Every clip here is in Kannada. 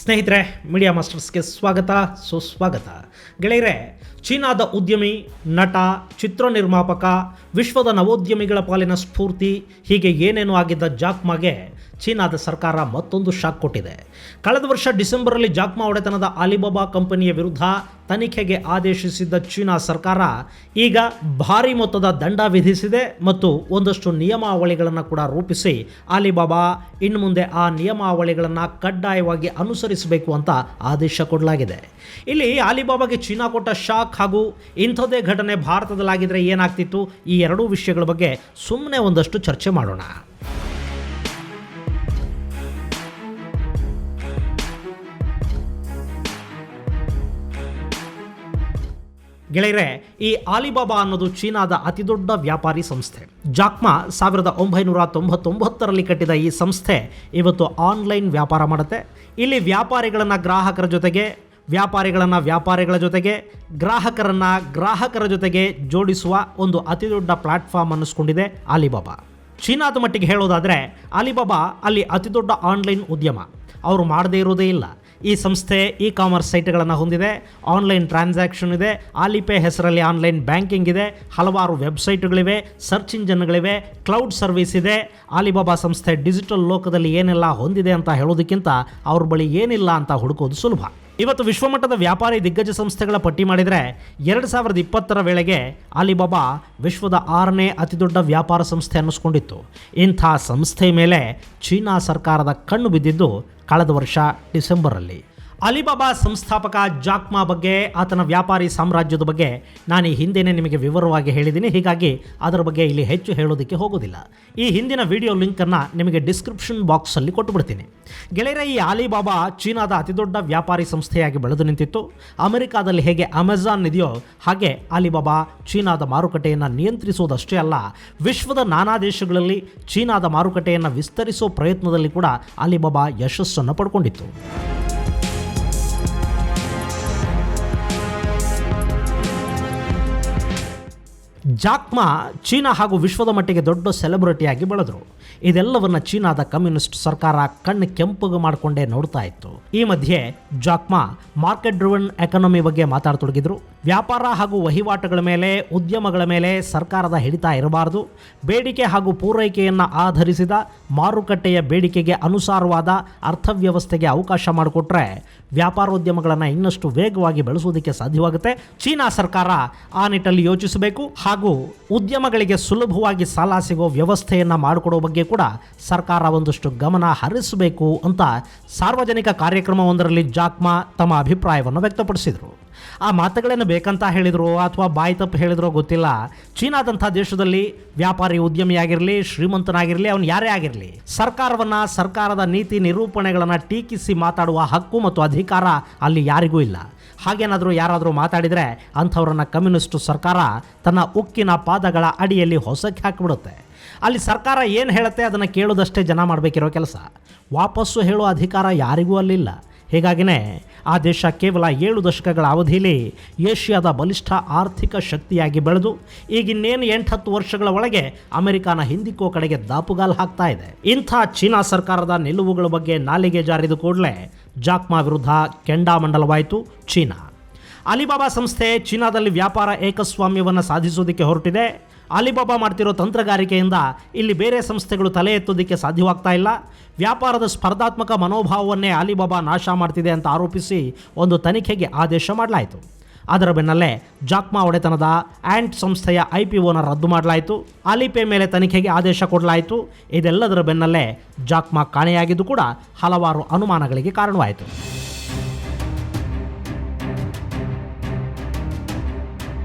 ಸ್ನೇಹಿತರೆ, ಮೀಡಿಯಾ ಮಾಸ್ಟರ್ಸ್ಗೆ ಸ್ವಾಗತ, ಸುಸ್ವಾಗತ. ಗೆಳೆಯರೆ, ಚೀನಾದ ಉದ್ಯಮಿ, ನಟ, ಚಿತ್ರ ನಿರ್ಮಾಪಕ, ವಿಶ್ವದ ನವೋದ್ಯಮಿಗಳ ಪಾಲಿನ ಸ್ಫೂರ್ತಿ, ಹೀಗೆ ಏನೇನು ಆಗಿದ್ದ ಜಾಕ್ ಮಾಗೆ ಚೀನಾದ ಸರ್ಕಾರ ಮತ್ತೊಂದು ಶಾಕ್ ಕೊಟ್ಟಿದೆ. ಕಳೆದ ವರ್ಷ ಡಿಸೆಂಬರಲ್ಲಿ ಜಾಕ್ ಮಾ ಒಡೆತನದ ಅಲಿಬಾಬಾ ಕಂಪನಿಯ ವಿರುದ್ಧ ತನಿಖೆಗೆ ಆದೇಶಿಸಿದ್ದ ಚೀನಾ ಸರ್ಕಾರ ಈಗ ಭಾರಿ ಮೊತ್ತದ ದಂಡ ವಿಧಿಸಿದೆ ಮತ್ತು ಒಂದಷ್ಟು ನಿಯಮಾವಳಿಗಳನ್ನು ಕೂಡ ರೂಪಿಸಿ ಅಲಿಬಾಬಾ ಇನ್ನು ಮುಂದೆ ಆ ನಿಯಮಾವಳಿಗಳನ್ನು ಕಡ್ಡಾಯವಾಗಿ ಅನುಸರಿಸಬೇಕು ಅಂತ ಆದೇಶ ಕೊಡಲಾಗಿದೆ. ಇಲ್ಲಿ ಅಲಿಬಾಬಾಗೆ ಚೀನಾ ಕೊಟ್ಟ ಶಾಕ್ ಹಾಗೂ ಇಂಥದ್ದೇ ಘಟನೆ ಭಾರತದಲ್ಲಾಗಿದ್ದರೆ ಏನಾಗ್ತಿತ್ತು, ಈ ಎರಡೂ ವಿಷಯಗಳ ಬಗ್ಗೆ ಸುಮ್ಮನೆ ಒಂದಷ್ಟು ಚರ್ಚೆ ಮಾಡೋಣ. ಗೆಳೆಯರೆ, ಈ ಅಲಿಬಾಬಾ ಅನ್ನೋದು ಚೀನಾದ ಅತಿದೊಡ್ಡ ವ್ಯಾಪಾರಿ ಸಂಸ್ಥೆ. ಜಾಕ್ ಮಾ 1999ರಲ್ಲಿ ಕಟ್ಟಿದ ಈ ಸಂಸ್ಥೆ ಇವತ್ತು ಆನ್ಲೈನ್ ವ್ಯಾಪಾರ ಮಾಡುತ್ತೆ. ಇಲ್ಲಿ ವ್ಯಾಪಾರಿಗಳನ್ನು ಗ್ರಾಹಕರ ಜೊತೆಗೆ, ವ್ಯಾಪಾರಿಗಳ ಜೊತೆಗೆ, ಗ್ರಾಹಕರ ಜೊತೆಗೆ ಜೋಡಿಸುವ ಒಂದು ಅತಿದೊಡ್ಡ ಪ್ಲಾಟ್ಫಾರ್ಮ್ ಅನ್ನಿಸ್ಕೊಂಡಿದೆ ಅಲಿಬಾಬಾ. ಚೀನಾದ ಮಟ್ಟಿಗೆ ಹೇಳೋದಾದರೆ ಅಲಿಬಾಬಾ ಅಲ್ಲಿ ಅತಿದೊಡ್ಡ ಆನ್ಲೈನ್ ಉದ್ಯಮ. ಅವರು ಮಾಡದೇ ಇರೋದೇ ಇಲ್ಲ. ಈ ಸಂಸ್ಥೆ ಕಾಮರ್ಸ್ ಸೈಟ್ಗಳನ್ನು ಹೊಂದಿದೆ, ಆನ್ಲೈನ್ ಟ್ರಾನ್ಸಾಕ್ಷನ್ ಇದೆ, ಆಲಿಪೇ ಹೆಸರಲ್ಲಿ ಆನ್ಲೈನ್ ಬ್ಯಾಂಕಿಂಗ್ ಇದೆ, ಹಲವಾರು ವೆಬ್ಸೈಟ್ಗಳಿವೆ, ಸರ್ಚ್ ಇಂಜನ್ಗಳಿವೆ, ಕ್ಲೌಡ್ ಸರ್ವಿಸ್ ಇದೆ. ಅಲಿಬಾಬಾ ಸಂಸ್ಥೆ ಡಿಜಿಟಲ್ ಲೋಕದಲ್ಲಿ ಏನೆಲ್ಲ ಹೊಂದಿದೆ ಅಂತ ಹೇಳೋದಕ್ಕಿಂತ ಅವ್ರ ಬಳಿ ಏನಿಲ್ಲ ಅಂತ ಹುಡುಕೋದು ಸುಲಭ. ಇವತ್ತು ವಿಶ್ವಮಟ್ಟದ ವ್ಯಾಪಾರಿ ದಿಗ್ಗಜ ಸಂಸ್ಥೆಗಳ ಪಟ್ಟಿ ಮಾಡಿದರೆ 2020ರ ವೇಳೆಗೆ ಅಲಿಬಾಬಾ ವಿಶ್ವದ 6ನೇ ಅತಿದೊಡ್ಡ ವ್ಯಾಪಾರ ಸಂಸ್ಥೆ ಅನ್ನಿಸ್ಕೊಂಡಿತ್ತು. ಇಂಥ ಸಂಸ್ಥೆ ಮೇಲೆ ಚೀನಾ ಸರ್ಕಾರದ ಕಣ್ಣು ಬಿದ್ದಿದ್ದು ಕಳೆದ ವರ್ಷ ಡಿಸೆಂಬರಲ್ಲಿ. ಅಲಿಬಾಬಾ ಸಂಸ್ಥಾಪಕ ಜಾಕ್ ಮಾ ಬಗ್ಗೆ, ಆತನ ವ್ಯಾಪಾರಿ ಸಾಮ್ರಾಜ್ಯದ ಬಗ್ಗೆ ನಾನು ಈ ಹಿಂದೆಯೇ ನಿಮಗೆ ವಿವರವಾಗಿ ಹೇಳಿದ್ದೀನಿ. ಹೀಗಾಗಿ ಅದರ ಬಗ್ಗೆ ಇಲ್ಲಿ ಹೆಚ್ಚು ಹೇಳೋದಕ್ಕೆ ಹೋಗೋದಿಲ್ಲ. ಈ ಹಿಂದಿನ ವಿಡಿಯೋ ಲಿಂಕನ್ನು ನಿಮಗೆ ಡಿಸ್ಕ್ರಿಪ್ಷನ್ ಬಾಕ್ಸಲ್ಲಿ ಕೊಟ್ಟುಬಿಡ್ತೀನಿ. ಗೆಳೆಯರೆ, ಈ ಅಲಿಬಾಬಾ ಚೀನಾದ ಅತಿದೊಡ್ಡ ವ್ಯಾಪಾರಿ ಸಂಸ್ಥೆಯಾಗಿ ಬೆಳೆದು ನಿಂತಿತ್ತು. ಅಮೆರಿಕಾದಲ್ಲಿ ಹೇಗೆ ಅಮೆಜಾನ್ ಇದೆಯೋ ಹಾಗೆ ಅಲಿಬಾಬಾ ಚೀನಾದ ಮಾರುಕಟ್ಟೆಯನ್ನು ನಿಯಂತ್ರಿಸೋದಷ್ಟೇ ಅಲ್ಲ, ವಿಶ್ವದ ನಾನಾ ದೇಶಗಳಲ್ಲಿ ಚೀನಾದ ಮಾರುಕಟ್ಟೆಯನ್ನು ವಿಸ್ತರಿಸೋ ಪ್ರಯತ್ನದಲ್ಲಿ ಕೂಡ ಅಲಿಬಾಬಾ ಯಶಸ್ಸನ್ನು ಪಡ್ಕೊಂಡಿತ್ತು. ಜಾಕ್ ಮಾ ಚೀನಾ ಹಾಗೂ ವಿಶ್ವದ ಮಟ್ಟಿಗೆ ದೊಡ್ಡ ಸೆಲೆಬ್ರಿಟಿಯಾಗಿ ಬೆಳೆದರು. ಇದೆಲ್ಲವನ್ನು ಚೀನಾದ ಕಮ್ಯುನಿಸ್ಟ್ ಸರ್ಕಾರ ಕಣ್ಣು ಕೆಂಪುಗೆ ಮಾಡಿಕೊಂಡೇ ನೋಡ್ತಾ ಇತ್ತು. ಈ ಮಧ್ಯೆ ಜಾಕ್ ಮಾ ಮಾರ್ಕೆಟ್ ಡ್ರಿವನ್ ಎಕಾನಮಿ ಬಗ್ಗೆ ಮಾತಾಡತೊಡಗಿದ್ರು. ವ್ಯಾಪಾರ ಹಾಗೂ ವಹಿವಾಟುಗಳ ಮೇಲೆ, ಉದ್ಯಮಗಳ ಮೇಲೆ ಸರ್ಕಾರದ ಹಿಡಿತ ಇರಬಾರದು. ಬೇಡಿಕೆ ಹಾಗೂ ಪೂರೈಕೆಯನ್ನು ಆಧರಿಸಿದ ಮಾರುಕಟ್ಟೆಯ ಬೇಡಿಕೆಗೆ ಅನುಸಾರವಾದ ಅರ್ಥವ್ಯವಸ್ಥೆಗೆ ಅವಕಾಶ ಮಾಡಿಕೊಟ್ರೆ ವ್ಯಾಪಾರೋದ್ಯಮಗಳನ್ನು ಇನ್ನಷ್ಟು ವೇಗವಾಗಿ ಬೆಳೆಸುವುದಕ್ಕೆ ಸಾಧ್ಯವಾಗುತ್ತೆ. ಚೀನಾ ಸರ್ಕಾರ ಆ ನಿಟ್ಟಲ್ಲಿ ಯೋಚಿಸಬೇಕು ಹಾಗೂ ಉದ್ಯಮಗಳಿಗೆ ಸುಲಭವಾಗಿ ಸಾಲ ಸಿಗೋ ವ್ಯವಸ್ಥೆಯನ್ನು ಮಾಡಿಕೊಡೋ ಬಗ್ಗೆ ಕೂಡ ಸರ್ಕಾರ ಒಂದಷ್ಟು ಗಮನ ಹರಿಸಬೇಕು ಅಂತ ಸಾರ್ವಜನಿಕ ಕಾರ್ಯಕ್ರಮವೊಂದರಲ್ಲಿ ಜಾಕ್ ಮಾ ತಮ್ಮ ಅಭಿಪ್ರಾಯವನ್ನು ವ್ಯಕ್ತಪಡಿಸಿದರು. ಆ ಮಾತುಗಳೇನು ಬೇಕಂತ ಹೇಳಿದ್ರು ಅಥವಾ ಬಾಯಿ ತಪ್ಪು ಹೇಳಿದ್ರೋ ಗೊತ್ತಿಲ್ಲ. ಚೀನಾದಂಥ ದೇಶದಲ್ಲಿ ವ್ಯಾಪಾರಿ ಉದ್ಯಮಿಯಾಗಿರಲಿ, ಶ್ರೀಮಂತನಾಗಿರಲಿ, ಅವನು ಯಾರೇ ಆಗಿರಲಿ, ಸರ್ಕಾರದ ನೀತಿ ನಿರೂಪಣೆಗಳನ್ನು ಟೀಕಿಸಿ ಮಾತಾಡುವ ಹಕ್ಕು ಮತ್ತು ಅಧಿಕಾರ ಅಲ್ಲಿ ಯಾರಿಗೂ ಇಲ್ಲ. ಹಾಗೇನಾದರೂ ಯಾರಾದರೂ ಮಾತಾಡಿದರೆ ಅಂಥವ್ರನ್ನ ಕಮ್ಯುನಿಸ್ಟು ಸರ್ಕಾರ ತನ್ನ ಉಕ್ಕಿನ ಪಾದಗಳ ಅಡಿಯಲ್ಲಿ ಹೊಸಕ್ಕೆ ಹಾಕಿಬಿಡುತ್ತೆ. ಅಲ್ಲಿ ಸರ್ಕಾರ ಏನು ಹೇಳುತ್ತೆ ಅದನ್ನು ಕೇಳೋದಷ್ಟೇ ಜನ ಮಾಡಬೇಕಿರೋ ಕೆಲಸ. ವಾಪಸ್ಸು ಹೇಳೋ ಅಧಿಕಾರ ಯಾರಿಗೂ ಅಲ್ಲಿಲ್ಲ. ಹೀಗಾಗಿಯೇ ಆ ದೇಶ ಕೇವಲ 7 ದಶಕಗಳ ಅವಧಿಯಲ್ಲಿ ಏಷ್ಯಾದ ಬಲಿಷ್ಠ ಆರ್ಥಿಕ ಶಕ್ತಿಯಾಗಿ ಬೆಳೆದು ಈಗಿನ್ನೇನು 8-10 ವರ್ಷಗಳ ಒಳಗೆ ಅಮೆರಿಕಾನ ಹಿಂದಿಕ್ಕೋ ಕಡೆಗೆ ದಾಪುಗಾಲು ಹಾಕ್ತಾ ಇದೆ. ಇಂಥ ಚೀನಾ ಸರ್ಕಾರದ ನಿಲುವುಗಳ ಬಗ್ಗೆ ನಾಲಿಗೆ ಜಾರಿದ ಕೂಡಲೇ ಜಾಕ್ ಮಾ ವಿರುದ್ಧ ಕೆಂಡಾಮಂಡಲವಾಯಿತು ಚೀನಾ. ಅಲಿಬಾಬಾ ಸಂಸ್ಥೆ ಚೀನಾದಲ್ಲಿ ವ್ಯಾಪಾರ ಏಕಸ್ವಾಮ್ಯವನ್ನು ಸಾಧಿಸೋದಕ್ಕೆ ಹೊರಟಿದೆ. ಅಲಿಬಾಬಾ ಮಾಡ್ತಿರೋ ತಂತ್ರಗಾರಿಕೆಯಿಂದ ಇಲ್ಲಿ ಬೇರೆ ಸಂಸ್ಥೆಗಳು ತಲೆ ಎತ್ತೋದಕ್ಕೆ ಸಾಧ್ಯವಾಗ್ತಾ ಇಲ್ಲ. ವ್ಯಾಪಾರದ ಸ್ಪರ್ಧಾತ್ಮಕ ಮನೋಭಾವವನ್ನೇ ಅಲಿಬಾಬಾ ನಾಶ ಮಾಡ್ತಿದೆ ಅಂತ ಆರೋಪಿಸಿ ಒಂದು ತನಿಖೆಗೆ ಆದೇಶ ಮಾಡಲಾಯಿತು. ಅದರ ಬೆನ್ನಲ್ಲೇ ಜಾಕ್ ಮಾ ಒಡೆತನದ ಆ್ಯಂಟ್ ಸಂಸ್ಥೆಯ IPOನ ರದ್ದು ಮಾಡಲಾಯಿತು. ಆಲಿಪೇ ಮೇಲೆ ತನಿಖೆಗೆ ಆದೇಶ ಕೊಡಲಾಯಿತು. ಇದೆಲ್ಲದರ ಬೆನ್ನಲ್ಲೇ ಜಾಕ್ ಮಾ ಕಾಣೆಯಾಗಿದ್ದು ಕೂಡ ಹಲವಾರು ಅನುಮಾನಗಳಿಗೆ ಕಾರಣವಾಯಿತು.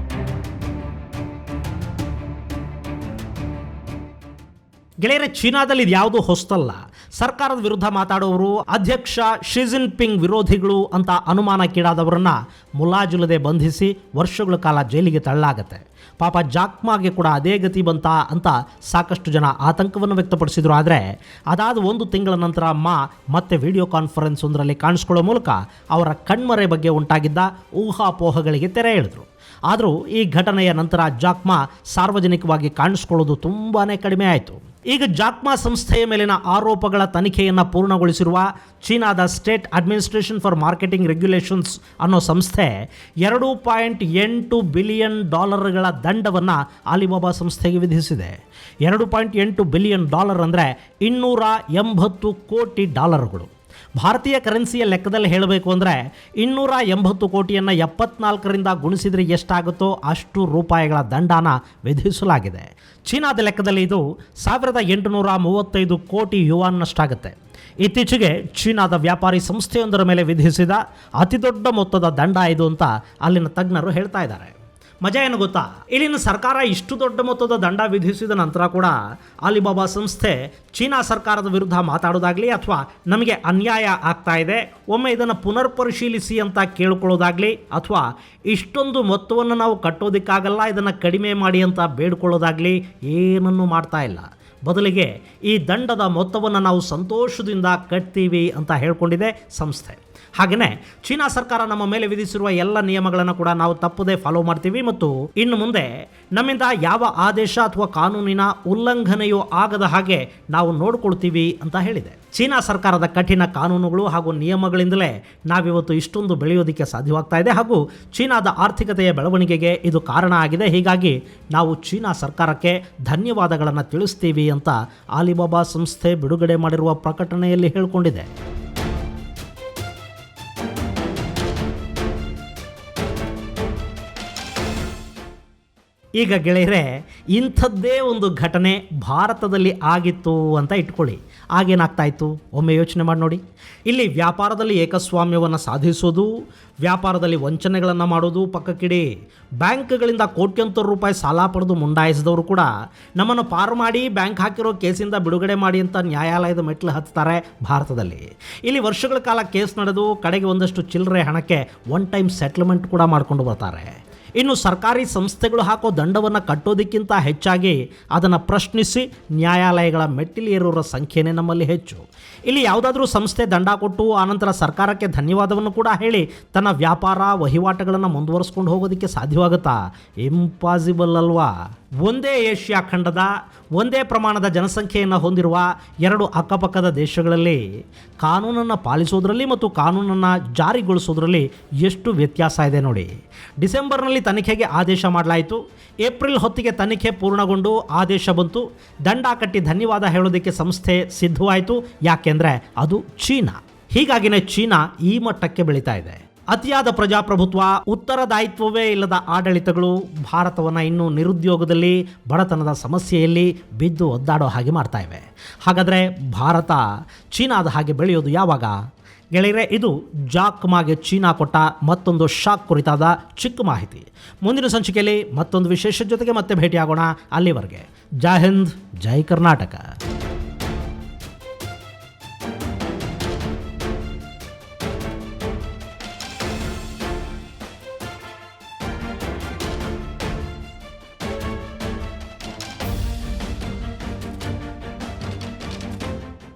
ಗೆಳೆಯರೆ, ಚೀನಾದಲ್ಲಿ ಇದು ಯಾವುದೂ ಹೊಸ್ತಲ್ಲ. ಸರ್ಕಾರದ ವಿರುದ್ಧ ಮಾತಾಡೋರು, ಅಧ್ಯಕ್ಷ ಶಿ ಜಿನ್ಪಿಂಗ್ ವಿರೋಧಿಗಳು ಅಂತ ಅನುಮಾನಕ್ಕೀಡಾದವರನ್ನು ಮುಲಾಜಿಲ್ಲದೆ ಬಂಧಿಸಿ ವರ್ಷಗಳ ಕಾಲ ಜೈಲಿಗೆ ತಳ್ಳಲಾಗತ್ತೆ. ಪಾಪ ಜಾಕ್ ಮಾಗೆ ಕೂಡ ಅದೇ ಗತಿ ಬಂತ ಅಂತ ಸಾಕಷ್ಟು ಜನ ಆತಂಕವನ್ನು ವ್ಯಕ್ತಪಡಿಸಿದರು. ಆದರೆ ಅದಾದ 1 ತಿಂಗಳ ನಂತರ ಮತ್ತೆ ವಿಡಿಯೋ ಕಾನ್ಫರೆನ್ಸ್ ಒಂದರಲ್ಲಿ ಕಾಣಿಸ್ಕೊಳ್ಳೋ ಮೂಲಕ ಅವರ ಕಣ್ಮರೆ ಬಗ್ಗೆ ಉಂಟಾಗಿದ್ದ ಊಹಾಪೋಹಗಳಿಗೆ ತೆರೆ ಎಳೆದರು. ಆದರೂ ಈ ಘಟನೆಯ ನಂತರ ಜಾಕ್ ಮಾ ಸಾರ್ವಜನಿಕವಾಗಿ ಕಾಣಿಸ್ಕೊಳ್ಳೋದು ತುಂಬಾ ಕಡಿಮೆ ಆಯಿತು. ಈಗ ಜಾಕ್ಮಾ ಸಂಸ್ಥೆಯ ಮೇಲಿನ ಆರೋಪಗಳ ತನಿಖೆಯನ್ನು ಪೂರ್ಣಗೊಳಿಸಿರುವ ಚೀನಾದ state administration for marketing regulations ಅನ್ನೋ ಸಂಸ್ಥೆ $2.8 ಬಿಲಿಯನ್ ದಂಡವನ್ನು ಅಲಿಬಾಬಾ ಸಂಸ್ಥೆಗೆ ವಿಧಿಸಿದೆ. $2.8 ಬಿಲಿಯನ್ ಅಂದರೆ $280 ಕೋಟಿ. ಭಾರತೀಯ ಕರೆನ್ಸಿಯ ಲೆಕ್ಕದಲ್ಲಿ ಹೇಳಬೇಕು ಅಂದರೆ 280 ಕೋಟಿಯನ್ನು 74ರಿಂದ ಗುಣಿಸಿದರೆ ಎಷ್ಟಾಗುತ್ತೋ ಅಷ್ಟು ರೂಪಾಯಿಗಳ ದಂಡನ ವಿಧಿಸಲಾಗಿದೆ. ಚೀನಾದ ಲೆಕ್ಕದಲ್ಲಿ ಇದು 1835 ಕೋಟಿ ಯುವಾನ್ನಷ್ಟಾಗುತ್ತೆ. ಇತ್ತೀಚೆಗೆ ಚೀನಾದ ವ್ಯಾಪಾರಿ ಸಂಸ್ಥೆಯೊಂದರ ಮೇಲೆ ವಿಧಿಸಿದ ಅತಿದೊಡ್ಡ ಮೊತ್ತದ ದಂಡ ಇದು ಅಂತ ಅಲ್ಲಿನ ತಜ್ಞರು ಹೇಳ್ತಾ ಇದ್ದಾರೆ. ಮಜಾ ಏನು ಗೊತ್ತಾ, ಇಲ್ಲಿನ ಸರ್ಕಾರ ಇಷ್ಟು ದೊಡ್ಡ ಮೊತ್ತದ ದಂಡ ವಿಧಿಸಿದ ನಂತರ ಕೂಡ ಅಲಿಬಾಬಾ ಸಂಸ್ಥೆ ಚೀನಾ ಸರ್ಕಾರದ ವಿರುದ್ಧ ಮಾತಾಡೋದಾಗಲಿ ಅಥವಾ ನಮಗೆ ಅನ್ಯಾಯ ಆಗ್ತಾ ಇದೆ, ಒಮ್ಮೆ ಇದನ್ನು ಪುನರ್ ಪರಿಶೀಲಿಸಿ ಅಂತ ಕೇಳ್ಕೊಳ್ಳೋದಾಗಲಿ ಅಥವಾ ಇಷ್ಟೊಂದು ಮೊತ್ತವನ್ನು ನಾವು ಕಟ್ಟೋದಕ್ಕಾಗಲ್ಲ, ಇದನ್ನು ಕಡಿಮೆ ಮಾಡಿ ಅಂತ ಬೇಡ್ಕೊಳ್ಳೋದಾಗಲಿ ಏನನ್ನೂ ಮಾಡ್ತಾ ಇಲ್ಲ. ಬದಲಿಗೆ ಈ ದಂಡದ ಮೊತ್ತವನ್ನು ನಾವು ಸಂತೋಷದಿಂದ ಕಟ್ತೀವಿ ಅಂತ ಹೇಳ್ಕೊಂಡಿದೆ ಸಂಸ್ಥೆ. ಹಾಗೆಯೇ ಚೀನಾ ಸರ್ಕಾರ ನಮ್ಮ ಮೇಲೆ ವಿಧಿಸಿರುವ ಎಲ್ಲ ನಿಯಮಗಳನ್ನು ಕೂಡ ನಾವು ತಪ್ಪದೇ ಫಾಲೋ ಮಾಡ್ತೀವಿ ಮತ್ತು ಇನ್ನು ಮುಂದೆ ನಮ್ಮಿಂದ ಯಾವ ಆದೇಶ ಅಥವಾ ಕಾನೂನಿನ ಉಲ್ಲಂಘನೆಯೂ ಆಗದ ಹಾಗೆ ನಾವು ನೋಡ್ಕೊಳ್ತೀವಿ ಅಂತ ಹೇಳಿದೆ. ಚೀನಾ ಸರ್ಕಾರದ ಕಠಿಣ ಕಾನೂನುಗಳು ಹಾಗೂ ನಿಯಮಗಳಿಂದಲೇ ನಾವಿವತ್ತು ಇಷ್ಟೊಂದು ಬೆಳೆಯೋದಕ್ಕೆ ಸಾಧ್ಯವಾಗ್ತಾ ಇದೆ ಹಾಗೂ ಚೀನಾದ ಆರ್ಥಿಕತೆಯ ಬೆಳವಣಿಗೆಗೆ ಇದು ಕಾರಣ ಆಗಿದೆ. ಹೀಗಾಗಿ ನಾವು ಚೀನಾ ಸರ್ಕಾರಕ್ಕೆ ಧನ್ಯವಾದಗಳನ್ನು ತಿಳಿಸ್ತೀವಿ ಅಂತ ಅಲಿಬಾಬಾ ಸಂಸ್ಥೆ ಬಿಡುಗಡೆ ಮಾಡಿರುವ ಪ್ರಕಟಣೆಯಲ್ಲಿ ಹೇಳಿಕೊಂಡಿದೆ. ಈಗ ಗೆಳೆಯರೆ, ಇಂಥದ್ದೇ ಒಂದು ಘಟನೆ ಭಾರತದಲ್ಲಿ ಆಗಿತ್ತು ಅಂತ ಇಟ್ಕೊಳ್ಳಿ. ಆಗೇನಾಗ್ತಾ ಇತ್ತು ಒಮ್ಮೆ ಯೋಚನೆ ಮಾಡಿ ನೋಡಿ. ಇಲ್ಲಿ ವ್ಯಾಪಾರದಲ್ಲಿ ಏಕಸ್ವಾಮ್ಯವನ್ನು ಸಾಧಿಸೋದು, ವ್ಯಾಪಾರದಲ್ಲಿ ವಂಚನೆಗಳನ್ನು ಮಾಡೋದು ಪಕ್ಕಕ್ಕಿಡಿ. ಬ್ಯಾಂಕ್ಗಳಿಂದ ಕೋಟ್ಯಂತರ ರೂಪಾಯಿ ಸಾಲ ಪಡೆದು ಮುಂಡಾಯಿಸಿದವರು ಕೂಡ ನಮ್ಮನ್ನು ಪಾರು ಮಾಡಿ ಬ್ಯಾಂಕ್ ಹಾಕಿರೋ ಕೇಸಿಂದ ಬಿಡುಗಡೆ ಮಾಡಿ ಅಂತ ನ್ಯಾಯಾಲಯದ ಮೆಟ್ಲು ಹತ್ತಾರೆ ಭಾರತದಲ್ಲಿ. ಇಲ್ಲಿ ವರ್ಷಗಳ ಕಾಲ ಕೇಸ್ ನಡೆದು ಕಡೆಗೆ ಒಂದಷ್ಟು ಚಿಲ್ಲರೆ ಹಣಕ್ಕೆ ಒನ್ ಟೈಮ್ ಸೆಟ್ಲ್ಮೆಂಟ್ ಕೂಡ ಮಾಡಿಕೊಂಡು ಬರ್ತಾರೆ. ಇನ್ನು ಸರ್ಕಾರಿ ಸಂಸ್ಥೆಗಳು ಹಾಕೋ ದಂಡವನ್ನು ಕಟ್ಟೋದಕ್ಕಿಂತ ಹೆಚ್ಚಾಗಿ ಅದನ್ನು ಪ್ರಶ್ನಿಸಿ ನ್ಯಾಯಾಲಯಗಳ ಮೆಟ್ಟಿಲೇರೋರ ಸಂಖ್ಯೆನೇ ನಮ್ಮಲ್ಲಿ ಹೆಚ್ಚು. ಇಲ್ಲಿ ಯಾವುದಾದ್ರೂ ಸಂಸ್ಥೆ ದಂಡ ಕೊಟ್ಟು ಆನಂತರ ಸರ್ಕಾರಕ್ಕೆ ಧನ್ಯವಾದವನ್ನು ಕೂಡ ಹೇಳಿ ತನ್ನ ವ್ಯಾಪಾರ ವಹಿವಾಟುಗಳನ್ನು ಮುಂದುವರಿಸ್ಕೊಂಡು ಹೋಗೋದಕ್ಕೆ ಸಾಧ್ಯವಾಗುತ್ತಾ? ಇಂಪಾಸಿಬಲ್ ಅಲ್ವಾ? ಒಂದೇ ಏಷ್ಯಾ ಖಂಡದ ಒಂದೇ ಪ್ರಮಾಣದ ಜನಸಂಖ್ಯೆಯನ್ನು ಹೊಂದಿರುವ ಎರಡು ಅಕ್ಕಪಕ್ಕದ ದೇಶಗಳಲ್ಲಿ ಕಾನೂನನ್ನು ಪಾಲಿಸೋದ್ರಲ್ಲಿ ಮತ್ತು ಕಾನೂನನ್ನು ಜಾರಿಗೊಳಿಸೋದ್ರಲ್ಲಿ ಎಷ್ಟು ವ್ಯತ್ಯಾಸ ಇದೆ ನೋಡಿ. ಡಿಸೆಂಬರ್ನಲ್ಲಿ ತನಿಖೆಗೆ ಆದೇಶ ಮಾಡಲಾಯಿತು. ಏಪ್ರಿಲ್ ಹೊತ್ತಿಗೆ ತನಿಖೆ ಪೂರ್ಣಗೊಂಡು ಆದೇಶ ಬಂತು. ದಂಡ ಕಟ್ಟಿ ಧನ್ಯವಾದ ಹೇಳೋದಕ್ಕೆ ಸಂಸ್ಥೆ ಸಿದ್ಧವಾಯಿತು. ಯಾಕೆಂದರೆ ಅದು ಚೀನಾ. ಹೀಗಾಗಿನೇ ಚೀನಾ ಈ ಮಟ್ಟಕ್ಕೆ ಬೆಳೀತಾ ಇದೆ. ಅತಿಯಾದ ಪ್ರಜಾಪ್ರಭುತ್ವ, ಉತ್ತರದಾಯಿತ್ವವೇ ಇಲ್ಲದ ಆಡಳಿತಗಳು ಭಾರತವನ್ನು ಇನ್ನೂ ನಿರುದ್ಯೋಗದಲ್ಲಿ, ಬಡತನದ ಸಮಸ್ಯೆಯಲ್ಲಿ ಬಿದ್ದು ಒದ್ದಾಡೋ ಹಾಗೆ ಮಾಡ್ತಾ ಇವೆ. ಹಾಗಾದರೆ ಭಾರತ ಚೀನಾದ ಹಾಗೆ ಬೆಳೆಯೋದು ಯಾವಾಗ? ಗೆಳೆಯರೆ, ಇದು ಜಾಕ್ಮಾಗೆ ಚೀನಾ ಕೊಟ್ಟ ಮತ್ತೊಂದು ಶಾಕ್ ಕುರಿತಾದ ಚಿಕ್ಕ ಮಾಹಿತಿ. ಮುಂದಿನ ಸಂಚಿಕೆಯಲ್ಲಿ ಮತ್ತೊಂದು ವಿಶೇಷ ಜೊತೆಗೆ ಮತ್ತೆ ಭೇಟಿಯಾಗೋಣ. ಅಲ್ಲಿವರೆಗೆ ಜೈ ಹಿಂದ್, ಜೈ ಕರ್ನಾಟಕ.